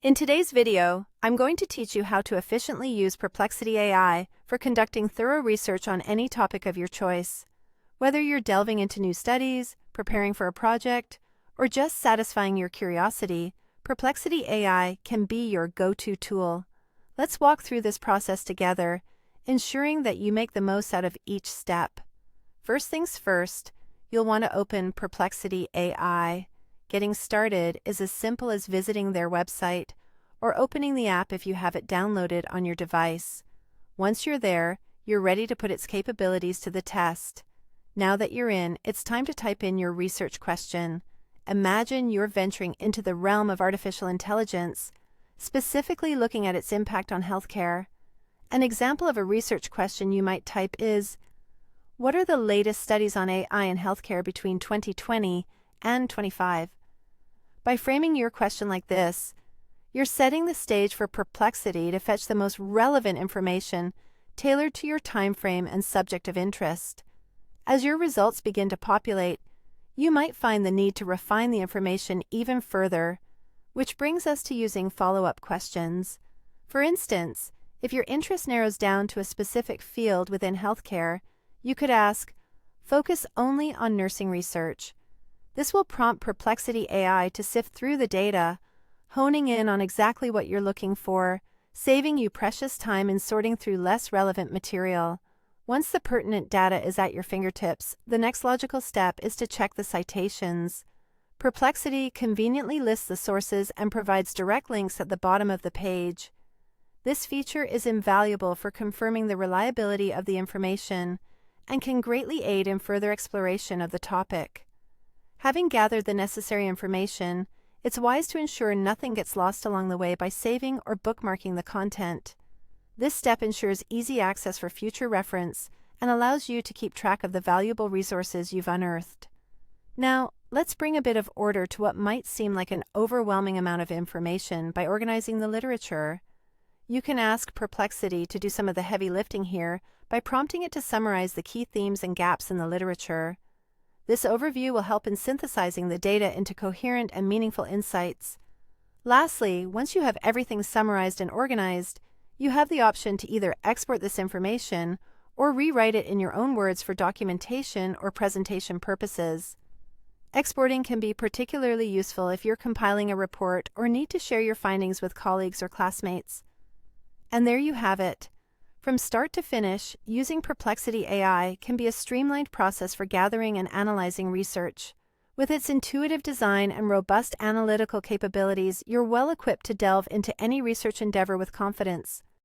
In today's video, I'm going to teach you how to efficiently use Perplexity AI for conducting thorough research on any topic of your choice. Whether you're delving into new studies, preparing for a project, or just satisfying your curiosity, Perplexity AI can be your go-to tool. Let's walk through this process together, ensuring that you make the most out of each step. First things first, you'll want to open Perplexity AI. Getting started is as simple as visiting their website or opening the app if you have it downloaded on your device. Once you're there, you're ready to put its capabilities to the test. Now that you're in, it's time to type in your research question. Imagine you're venturing into the realm of artificial intelligence, specifically looking at its impact on healthcare. An example of a research question you might type is, what are the latest studies on AI in healthcare between 2020 and 25? By framing your question like this, you're setting the stage for Perplexity to fetch the most relevant information tailored to your time frame and subject of interest. As your results begin to populate, you might find the need to refine the information even further, which brings us to using follow-up questions. For instance, if your interest narrows down to a specific field within healthcare, you could ask, focus only on nursing research. This will prompt Perplexity AI to sift through the data, honing in on exactly what you're looking for, saving you precious time in sorting through less relevant material. Once the pertinent data is at your fingertips, the next logical step is to check the citations. Perplexity conveniently lists the sources and provides direct links at the bottom of the page. This feature is invaluable for confirming the reliability of the information and can greatly aid in further exploration of the topic. Having gathered the necessary information, it's wise to ensure nothing gets lost along the way by saving or bookmarking the content. This step ensures easy access for future reference and allows you to keep track of the valuable resources you've unearthed. Now, let's bring a bit of order to what might seem like an overwhelming amount of information by organizing the literature. You can ask Perplexity to do some of the heavy lifting here by prompting it to summarize the key themes and gaps in the literature. This overview will help in synthesizing the data into coherent and meaningful insights. Lastly, once you have everything summarized and organized, you have the option to either export this information or rewrite it in your own words for documentation or presentation purposes. Exporting can be particularly useful if you're compiling a report or need to share your findings with colleagues or classmates. And there you have it. From start to finish, using Perplexity AI can be a streamlined process for gathering and analyzing research. With its intuitive design and robust analytical capabilities, you're well equipped to delve into any research endeavor with confidence.